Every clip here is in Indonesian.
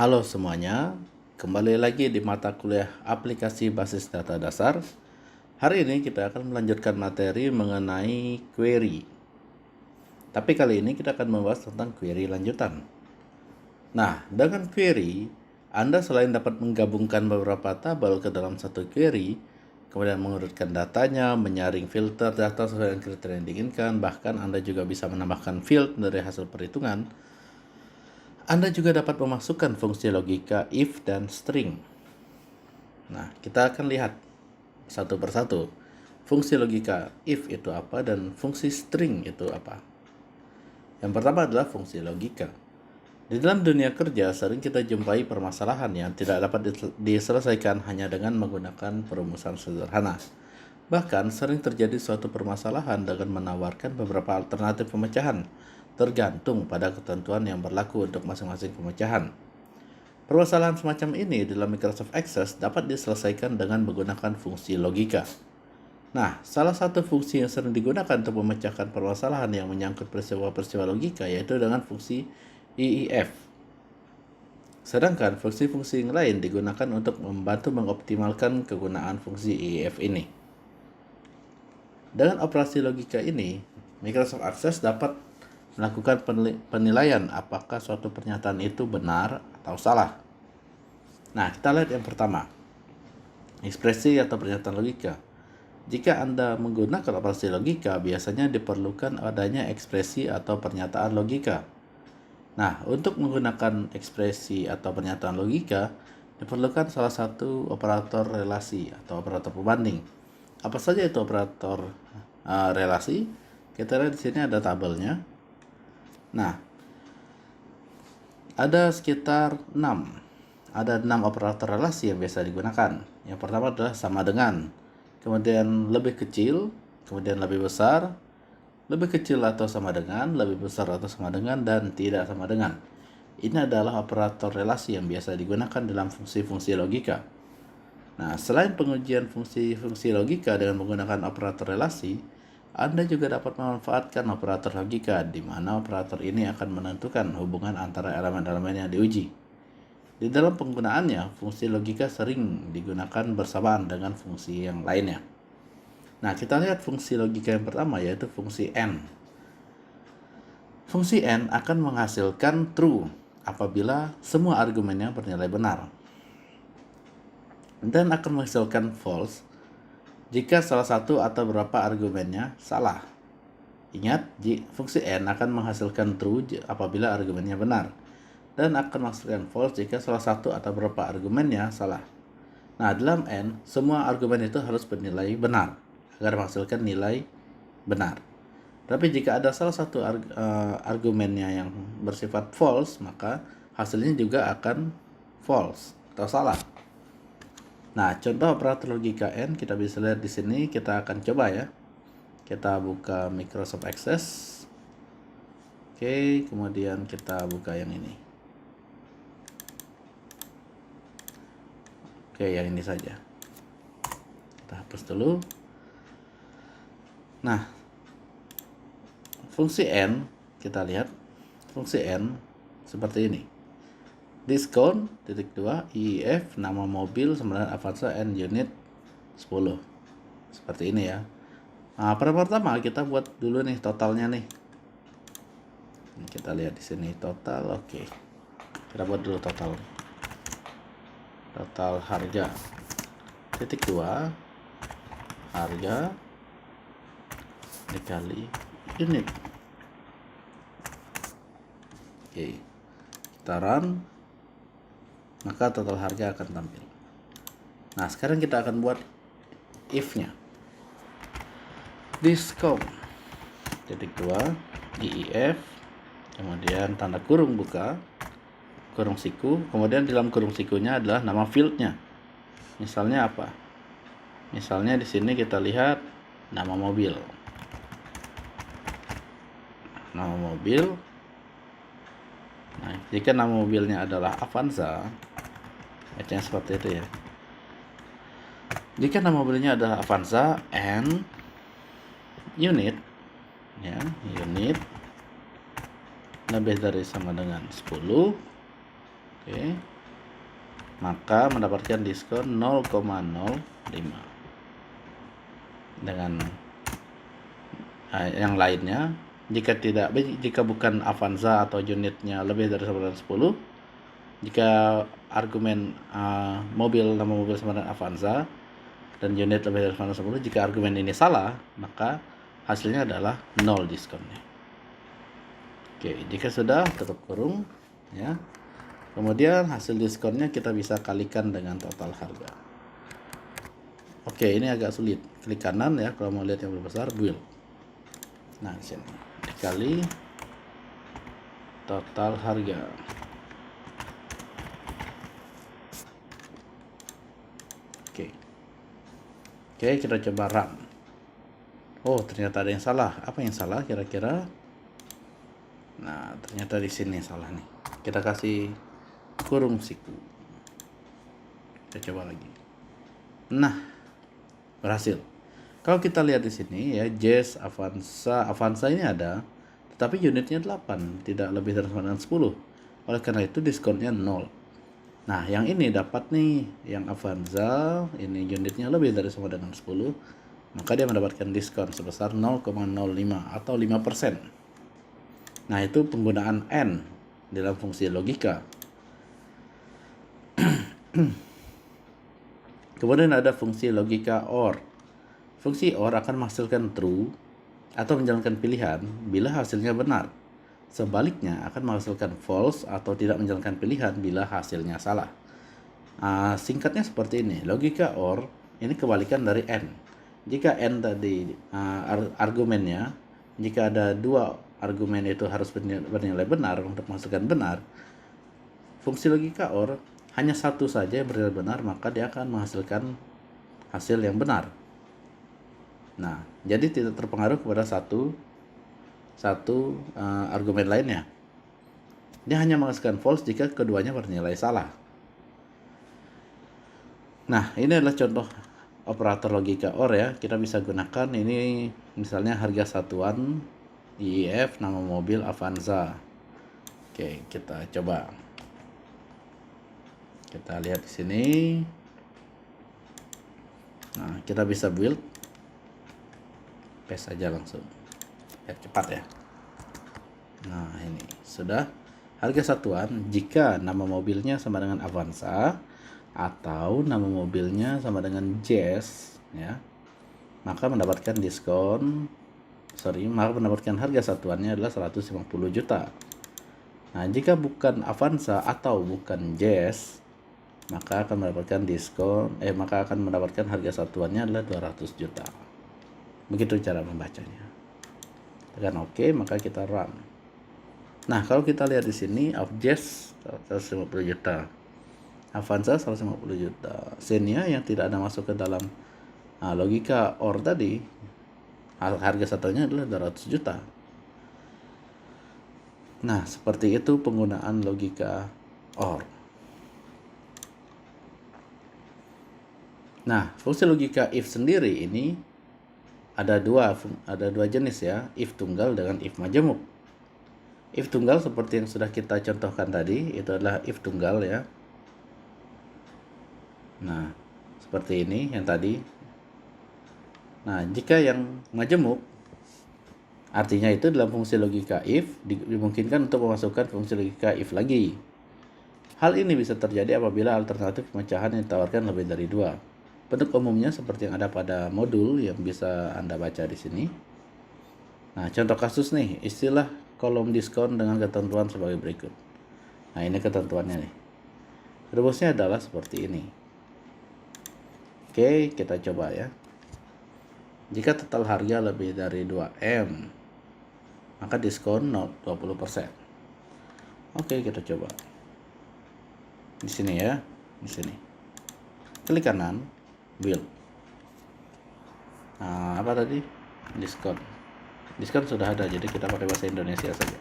Halo semuanya, kembali lagi di mata kuliah aplikasi basis data dasar. Hari ini kita akan melanjutkan materi mengenai query. Tapi kali ini kita akan membahas tentang query lanjutan. Nah, dengan query, Anda selain dapat menggabungkan beberapa tabel ke dalam satu query, kemudian mengurutkan datanya, menyaring filter data sesuai dengan kriteria yang diinginkan, bahkan Anda juga bisa menambahkan field dari hasil perhitungan. Anda juga dapat memasukkan fungsi logika if dan string. Nah, kita akan lihat satu persatu. Fungsi logika if itu apa dan fungsi string itu apa. Yang pertama adalah fungsi logika. Di dalam dunia kerja sering kita jumpai permasalahan yang tidak dapat diselesaikan hanya dengan menggunakan perumusan sederhana. Bahkan sering terjadi suatu permasalahan dengan menawarkan beberapa alternatif pemecahan, tergantung pada ketentuan yang berlaku untuk masing-masing pemecahan. Permasalahan semacam ini dalam Microsoft Access dapat diselesaikan dengan menggunakan fungsi logika. Nah, salah satu fungsi yang sering digunakan untuk memecahkan permasalahan yang menyangkut peristiwa-peristiwa logika yaitu dengan fungsi EEF. Sedangkan fungsi-fungsi yang lain digunakan untuk membantu mengoptimalkan kegunaan fungsi EEF ini. Dengan operasi logika ini, Microsoft Access dapat melakukan penilaian apakah suatu pernyataan itu benar atau salah. Nah, kita lihat yang pertama, ekspresi atau pernyataan logika. Jika Anda menggunakan operasi logika, biasanya diperlukan adanya ekspresi atau pernyataan logika. Nah, untuk menggunakan ekspresi atau pernyataan logika, diperlukan salah satu operator relasi atau operator pembanding. Apa saja itu operator relasi? Kita lihat di sini ada tabelnya. Nah, ada sekitar 6. Ada 6 operator relasi yang biasa digunakan. Yang pertama adalah sama dengan, kemudian lebih kecil, kemudian lebih besar, lebih kecil atau sama dengan, lebih besar atau sama dengan, dan tidak sama dengan. Ini adalah operator relasi yang biasa digunakan dalam fungsi-fungsi logika. Nah, selain pengujian fungsi-fungsi logika dengan menggunakan operator relasi, Anda juga dapat memanfaatkan operator logika, di mana operator ini akan menentukan hubungan antara elemen-elemen yang diuji. Di dalam penggunaannya, fungsi logika sering digunakan bersamaan dengan fungsi yang lainnya. Nah, kita lihat fungsi logika yang pertama, yaitu fungsi N. Fungsi N akan menghasilkan true apabila semua argumennya bernilai benar, dan akan menghasilkan false jika salah satu atau beberapa argumennya salah. Ingat, fungsi N akan menghasilkan true apabila argumennya benar, dan akan menghasilkan false jika salah satu atau beberapa argumennya salah. Nah, dalam N, semua argumen itu harus bernilai benar agar menghasilkan nilai benar. Tapi jika ada salah satu argumennya yang bersifat false, maka hasilnya juga akan false atau salah. Nah, contoh operator logika N kita bisa lihat di sini. Kita akan coba ya. Kita buka Microsoft Access. Oke, kemudian kita buka yang ini. Oke, yang ini saja. Kita hapus dulu. Nah, fungsi N, kita lihat fungsi N seperti ini. Discount, titik 2, EEF, nama mobil, 9 Avanza, N unit 10. Seperti ini ya. Nah, pertama kita buat dulu nih totalnya nih. Ini kita lihat di sini total, oke. Kita buat dulu total. Total harga. Titik 2, harga dikali unit. Oke. Kita run, maka total harga akan tampil. Nah, sekarang kita akan buat if-nya. Discount, titik 2, EEF, kemudian tanda kurung buka, kurung siku, kemudian di dalam kurung sikunya adalah nama fieldnya. Misalnya apa? Misalnya di sini kita lihat nama mobil. Nama mobil. Nah, jika nama mobilnya adalah Avanza, bacanya seperti itu ya. Jika nama mobilnya adalah Avanza and unit, ya, unit lebih dari sama dengan 10, Oke. Maka mendapatkan diskon 0,05. Dengan yang lainnya, jika bukan Avanza atau unitnya lebih dari 910, jika argumen nama mobil sama dengan Avanza dan unit lebih dari 910, jika argumen ini salah, maka hasilnya adalah 0 diskonnya. Oke, jika sudah tutup kurung ya. Kemudian hasil diskonnya kita bisa kalikan dengan total harga. Oke, ini agak sulit. Klik kanan ya kalau mau lihat yang lebih besar, build. Nah, di sini dikali total harga. Oke. Oke, kita coba run. Oh, ternyata ada yang salah. Apa yang salah kira-kira? Nah, ternyata di sini salah nih. Kita kasih kurung siku. Kita coba lagi. Nah, berhasil. Kalau kita lihat di sini ya, Jazz, Avanza ini ada, tetapi unitnya 8, tidak lebih dari 910. Oleh karena itu diskonnya 0. Nah, yang ini dapat nih, yang Avanza, ini unitnya lebih dari 910, maka dia mendapatkan diskon sebesar 0,05 atau 5%. Nah, itu penggunaan N dalam fungsi logika. Kemudian ada fungsi logika OR. Fungsi OR akan menghasilkan true atau menjalankan pilihan bila hasilnya benar. Sebaliknya akan menghasilkan false atau tidak menjalankan pilihan bila hasilnya salah. Singkatnya seperti ini. Logika OR ini kebalikan dari N. Jika N tadi argumennya, jika ada dua argumen itu harus bernilai benar untuk menghasilkan benar, fungsi logika OR hanya satu saja yang bernilai benar, maka dia akan menghasilkan hasil yang benar. Nah, jadi tidak terpengaruh kepada satu argumen lainnya. Dia hanya menghasilkan false jika keduanya bernilai salah. Nah, ini adalah contoh operator logika OR ya. Kita bisa gunakan ini misalnya harga satuan IIF, nama mobil Avanza. Oke, kita coba. Kita lihat di sini. Nah, kita bisa build. Paste saja langsung. Biar cepat ya. Nah, ini sudah harga satuan jika nama mobilnya sama dengan Avanza atau nama mobilnya sama dengan Jazz ya, maka mendapatkan mendapatkan harga satuannya adalah 150 juta. Nah, jika bukan Avanza atau bukan Jazz, maka akan mendapatkan harga satuannya adalah 200 juta. Begitu cara membacanya. Tekan OK, maka kita run. Nah, kalau kita lihat di sini, Jazz 150 juta, Avanza 150 juta. Xenia yang tidak ada masuk ke dalam logika OR tadi, harga satunya adalah 200 juta. Nah, seperti itu penggunaan logika OR. Nah, fungsi logika if sendiri ini ada dua jenis ya, if tunggal dengan if majemuk. If tunggal seperti yang sudah kita contohkan tadi, itu adalah if tunggal ya. Nah, seperti ini yang tadi. Nah, jika yang majemuk, artinya itu dalam fungsi logika if dimungkinkan untuk memasukkan fungsi logika if lagi. Hal ini bisa terjadi apabila alternatif pemecahan yang ditawarkan lebih dari 2. Bentuk umumnya seperti yang ada pada modul yang bisa Anda baca di sini. Nah, contoh kasus nih, istilah kolom diskon dengan ketentuan sebagai berikut. Nah, ini ketentuannya nih. Rumusnya adalah seperti ini. Oke, kita coba ya. Jika total harga lebih dari 2M, maka diskon 20%. Oke, kita coba. Di sini ya, di sini. Klik kanan. Build. Nah, apa tadi? Diskon sudah ada, jadi kita pakai bahasa Indonesia saja.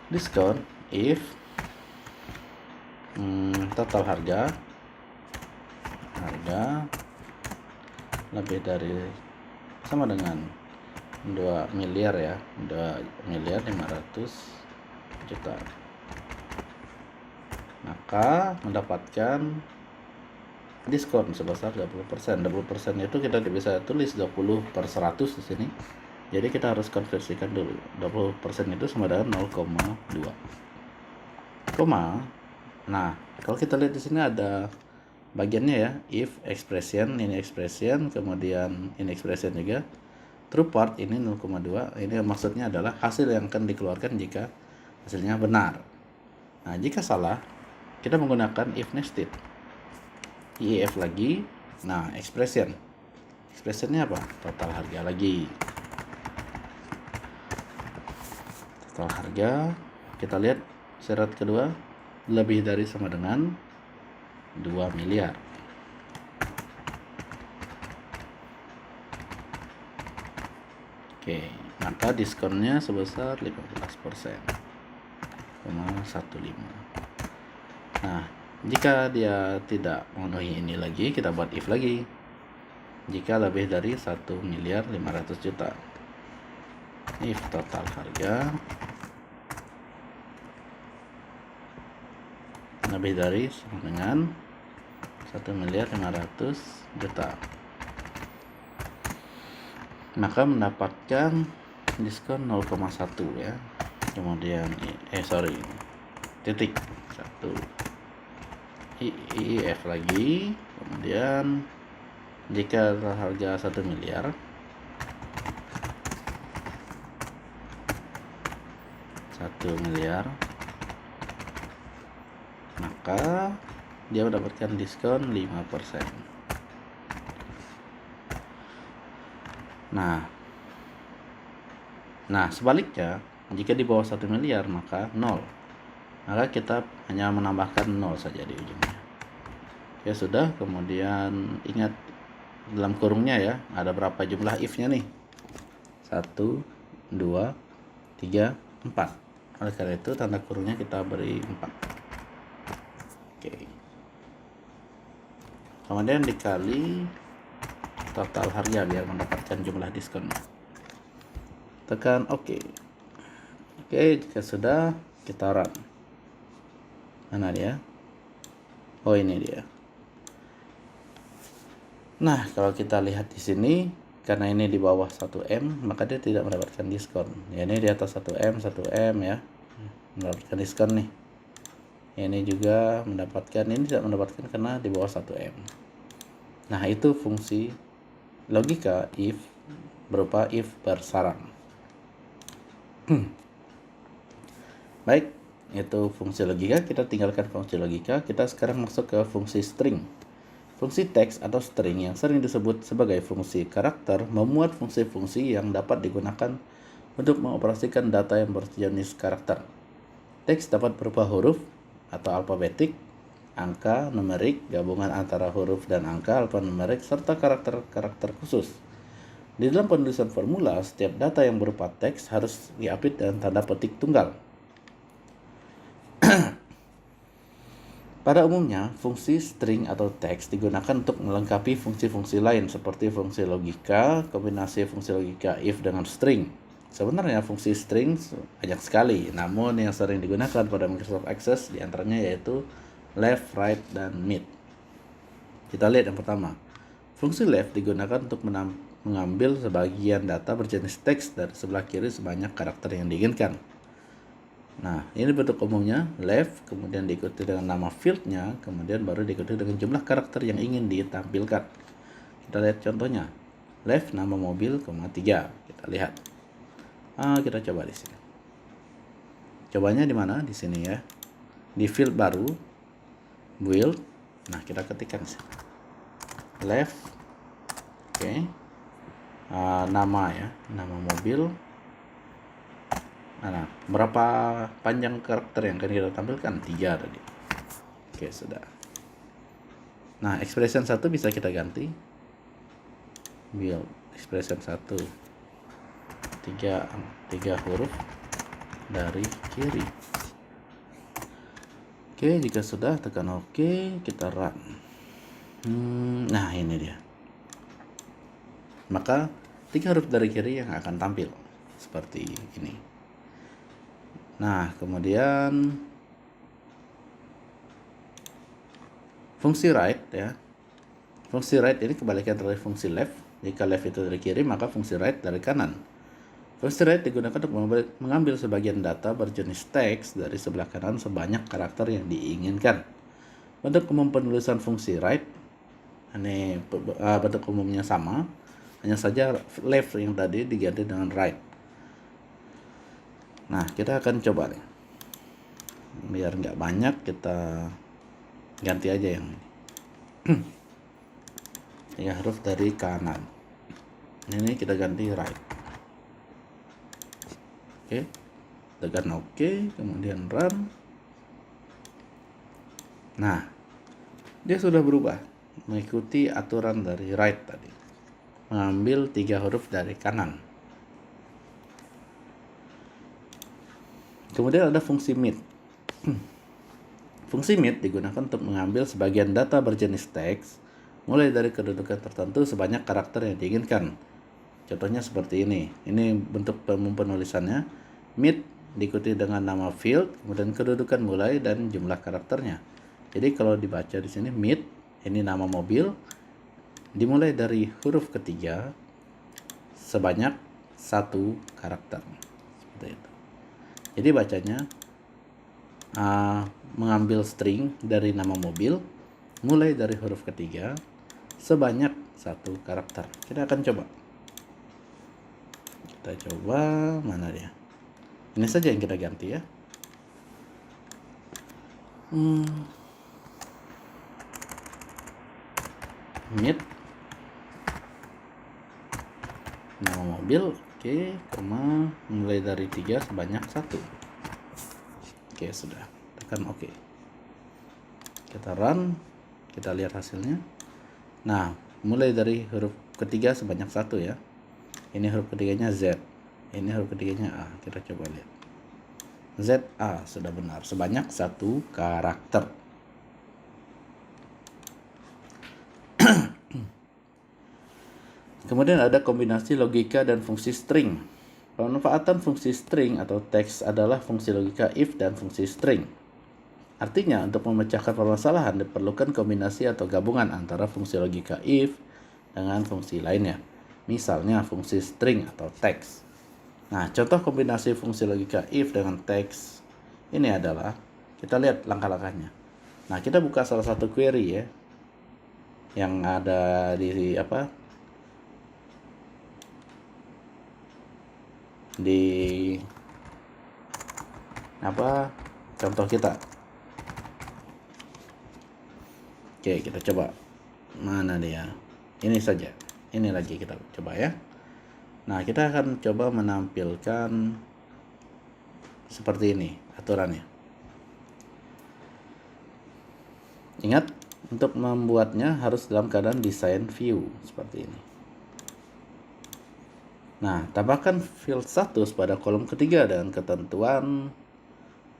Diskon if total harga lebih dari sama dengan 2 miliar ya, 2 miliar 500 juta. maka mendapatkan diskon sebesar 20%. 20% itu kita bisa tulis 20/100 di sini. Jadi kita harus konversikan dulu. 20% itu sama dengan 0,2. Koma. Nah, kalau kita lihat di sini ada bagiannya ya, if expression, ini expression, kemudian ini expression juga. True part ini 0,2. Ini maksudnya adalah hasil yang akan dikeluarkan jika hasilnya benar. Nah, jika salah, kita menggunakan if nested. IEF lagi. Nah, expressionnya apa? Total harga lagi. Total harga, kita lihat syarat kedua, lebih dari sama dengan 2 miliar. Oke, maka diskonnya sebesar 15%,15. Nah, jika dia tidak memenuhi ini lagi, kita buat if lagi. Jika lebih dari 1.500.000.000. If total harga lebih dari sama dengan 1.500.000.000, maka mendapatkan diskon 0,1 ya. Kemudian titik 1 IIF lagi. Kemudian jika harga 1 miliar, maka dia mendapatkan diskon 5%. Nah, sebaliknya jika di bawah 1 miliar maka 0. Maka kita hanya menambahkan 0 saja di ujungnya. Ya sudah, kemudian ingat dalam kurungnya ya, ada berapa jumlah if-nya nih? 1, 2, 3, 4. Oleh karena itu tanda kurungnya kita beri 4. Oke. Kemudian dikali total harga biar mendapatkan jumlah diskonnya. Tekan OK. Oke, jika sudah, kita run. Mana dia? Oh, ini dia. Nah, kalau kita lihat di sini, karena ini di bawah 1M, maka dia tidak mendapatkan diskon. Ya, ini di atas 1M ya, mendapatkan diskon nih. Ini juga mendapatkan, ini tidak mendapatkan karena di bawah 1M. Nah, itu fungsi logika if berupa if bersarang. Baik, itu fungsi logika. Kita tinggalkan fungsi logika. Kita sekarang masuk ke fungsi string. Fungsi teks atau string yang sering disebut sebagai fungsi karakter memuat fungsi-fungsi yang dapat digunakan untuk mengoperasikan data yang berjenis karakter. Teks dapat berupa huruf atau alfabetik, angka, numerik, gabungan antara huruf dan angka alfanumerik, serta karakter-karakter khusus. Di dalam penulisan formula, setiap data yang berupa teks harus diapit dengan tanda petik tunggal. Pada umumnya, fungsi string atau teks digunakan untuk melengkapi fungsi-fungsi lain seperti fungsi logika, kombinasi fungsi logika if dengan string. Sebenarnya fungsi string banyak sekali, namun yang sering digunakan pada Microsoft Access diantaranya yaitu left, right, dan mid. Kita lihat yang pertama. Fungsi left digunakan untuk mengambil sebagian data berjenis teks dari sebelah kiri sebanyak karakter yang diinginkan. Nah, ini bentuk umumnya left, kemudian diikuti dengan nama fieldnya, kemudian baru diikuti dengan jumlah karakter yang ingin ditampilkan. Kita lihat contohnya. Left nama mobil, 3. Kita lihat. Kita coba di sini. Cobanya di mana? Di sini ya. Di field baru, build. Nah, kita ketikkan di sini. Left. Oke. Nama ya, nama mobil. Nah, berapa panjang karakter yang akan kita tampilkan? 3 tadi. Oke, sudah. Nah, expression 1 bisa kita ganti. Build expression 1. 3 huruf dari kiri. Oke, jika sudah tekan OK, kita run. Nah, ini dia. Maka 3 huruf dari kiri yang akan tampil seperti ini. Nah, kemudian fungsi right ya. Fungsi right ini kebalikan dari fungsi left. Jika left itu dari kiri, maka fungsi right dari kanan. Fungsi right digunakan untuk mengambil sebagian data berjenis teks dari sebelah kanan sebanyak karakter yang diinginkan. Bentuk umum penulisan fungsi right, ini bentuk umumnya sama, hanya saja left yang tadi diganti dengan right. Nah, kita akan coba nih. Biar nggak banyak, kita ganti aja yang ini. 3 huruf dari kanan. Ini kita ganti right. Oke, tekan OK, kemudian run. Nah, dia sudah berubah mengikuti aturan dari right tadi, mengambil 3 huruf dari kanan. Kemudian ada fungsi mid. Fungsi mid digunakan untuk mengambil sebagian data berjenis teks mulai dari kedudukan tertentu sebanyak karakter yang diinginkan. Contohnya seperti ini. Ini bentuk penulisannya. Mid diikuti dengan nama field, kemudian kedudukan mulai dan jumlah karakternya. Jadi kalau dibaca di sini mid, ini nama mobil, dimulai dari huruf ketiga sebanyak 1 karakter. Seperti itu. Jadi bacanya mengambil string dari nama mobil mulai dari huruf ketiga sebanyak 1 karakter. Kita akan coba. Kita coba, mana dia? Ini saja yang kita ganti ya. Mid, nama mobil, oke, koma, mulai dari 3 sebanyak 1. Oke, sudah. Tekan OK. Kita run, kita lihat hasilnya. Nah, mulai dari huruf ketiga sebanyak 1 ya. Ini huruf ketiganya Z, ini huruf ketiganya A. Kita coba lihat. ZA sudah benar, sebanyak 1 karakter. Kemudian ada kombinasi logika dan fungsi string. Pemanfaatan fungsi string atau teks adalah fungsi logika if dan fungsi string. Artinya, untuk memecahkan permasalahan diperlukan kombinasi atau gabungan antara fungsi logika if dengan fungsi lainnya. Misalnya fungsi string atau teks. Nah, contoh kombinasi fungsi logika if dengan teks ini adalah, kita lihat langkah-langkahnya. Nah, kita buka salah satu query ya, yang ada di contoh kita. Oke, kita coba. Mana dia? Ini saja. Ini lagi kita coba ya. Nah, kita akan coba menampilkan seperti ini aturannya. Ingat, untuk membuatnya harus dalam keadaan design view seperti ini. Nah, tambahkan field status pada kolom ketiga dengan ketentuan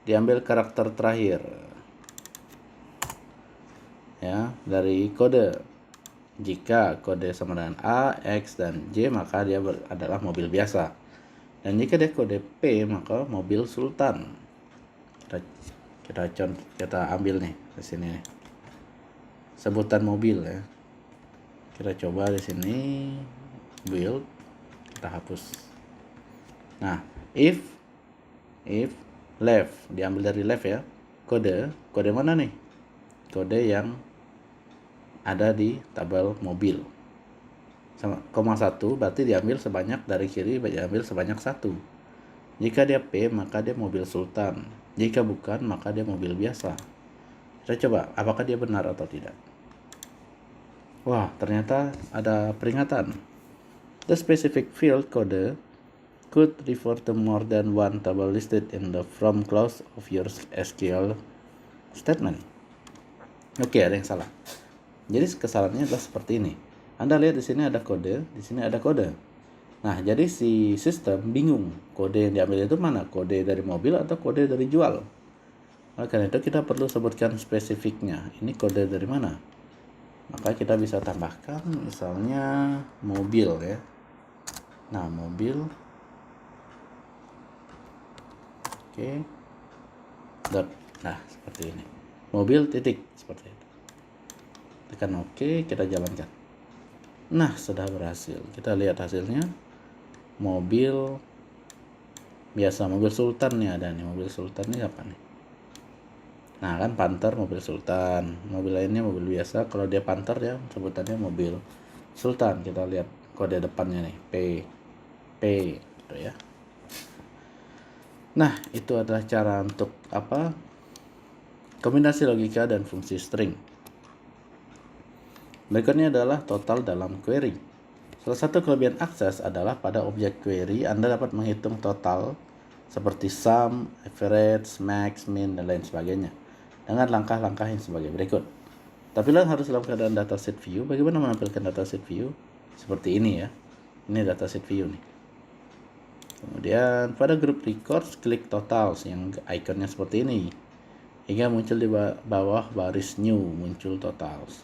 diambil karakter terakhir ya dari kode. Jika kode sama dengan A, X, dan Y, maka dia adalah mobil biasa. Dan jika dia kode P, maka mobil sultan. Kita ambil nih di sini sebutan mobil ya. Kita coba di sini build, kita hapus. Nah, if left, diambil dari left ya. Kode mana nih? Kode yang ada di tabel mobil. Sama koma 1 berarti diambil sebanyak, dari kiri diambil sebanyak 1. Jika dia P, maka dia mobil sultan. Jika bukan, maka dia mobil biasa. Kita coba apakah dia benar atau tidak. Wah, ternyata ada peringatan. The specific field code could refer to more than one table listed in the from clause of your SQL statement. Oke, ada yang salah. Jadi kesalahannya adalah seperti ini. Anda lihat di sini ada kode, di sini ada kode. Nah, jadi si sistem bingung kode yang diambil itu mana? Kode dari mobil atau kode dari jual? Oleh karena itu kita perlu sebutkan spesifiknya. Ini kode dari mana? Maka kita bisa tambahkan misalnya mobil ya. Nah, mobil. Oke. Nah, seperti ini. Mobil titik seperti itu. Tekan OK, kita jalankan. Nah, sudah berhasil. Kita lihat hasilnya. Mobil biasa, mobil Sultan nih ada nih. Mobil Sultan ini apa nih? Nah, kan Panther mobil Sultan. Mobil lainnya mobil biasa. Kalau dia Panther ya sebutannya mobil Sultan. Kita lihat kode depannya nih, P gitu ya. Nah, itu adalah cara untuk apa? Kombinasi logika dan fungsi string. Berikutnya adalah total dalam query. Salah satu kelebihan akses adalah pada objek query Anda dapat menghitung total seperti sum, average, max, min, dan lain sebagainya dengan langkah-langkah yang sebagai berikut. Tampilan harus dalam keadaan dataset view. Bagaimana menampilkan dataset view? Seperti ini ya. Ini dataset view nih. Kemudian pada group records, klik totals yang ikonnya seperti ini. Hingga muncul di bawah baris new, muncul totals.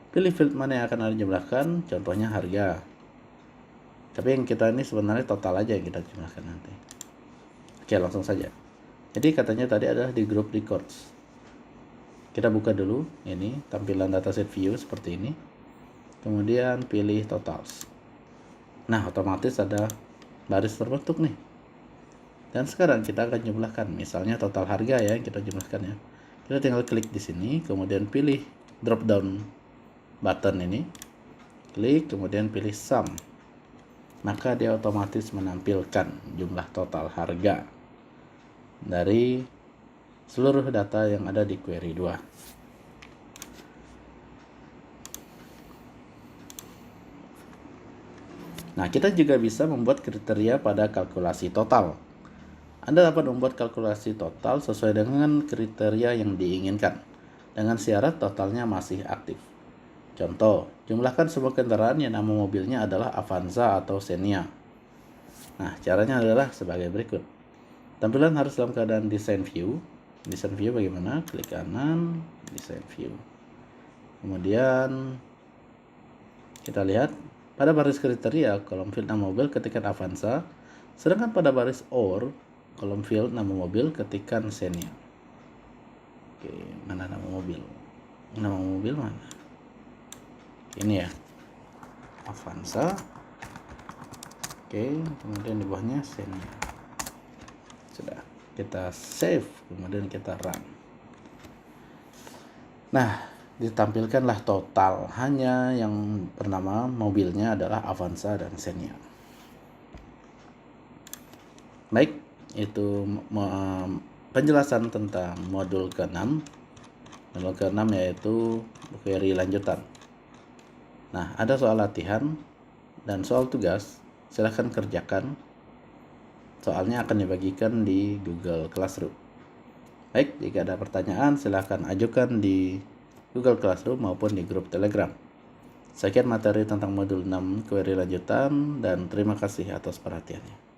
Pilih field mana yang akan Anda jumlahkan, contohnya harga. Tapi yang kita ini sebenarnya total aja yang kita jumlahkan nanti. Oke, langsung saja. Jadi katanya tadi adalah di group records. Kita buka dulu ini tampilan dataset view seperti ini. Kemudian pilih totals. Nah, otomatis ada baris terbentuk nih. Dan sekarang kita akan jumlahkan, misalnya total harga ya yang kita jumlahkan ya. Kita tinggal klik di sini, kemudian pilih drop down button ini, klik kemudian pilih sum, maka dia otomatis menampilkan jumlah total harga dari seluruh data yang ada di query 2. Nah, kita juga bisa membuat kriteria pada kalkulasi total. Anda dapat membuat kalkulasi total sesuai dengan kriteria yang diinginkan dengan syarat totalnya masih aktif. Contoh, jumlahkan sebuah kendaraan yang nama mobilnya adalah Avanza atau Xenia. Nah, caranya adalah sebagai berikut. Tampilan harus dalam keadaan design view. Design view bagaimana? Klik kanan, design view. Kemudian kita lihat pada baris kriteria kolom field nama mobil ketikkan Avanza, sedangkan pada baris OR kolom field nama mobil ketikkan Xenia. Oke, mana nama mobil? Nama mobil mana? Ini ya, Avanza. Oke, kemudian di bawahnya Xenia. Sudah, kita save, kemudian kita run. Nah, ditampilkanlah total, hanya yang bernama mobilnya adalah Avanza dan Xenia. Baik, itu penjelasan tentang modul ke-6. Modul ke-6 yaitu query lanjutan. Nah, ada soal latihan dan soal tugas. Silahkan kerjakan. Soalnya akan dibagikan di Google Classroom. Baik, jika ada pertanyaan silahkan ajukan di Google Classroom maupun di grup Telegram. Sekian materi tentang modul 6 query lanjutan dan terima kasih atas perhatiannya.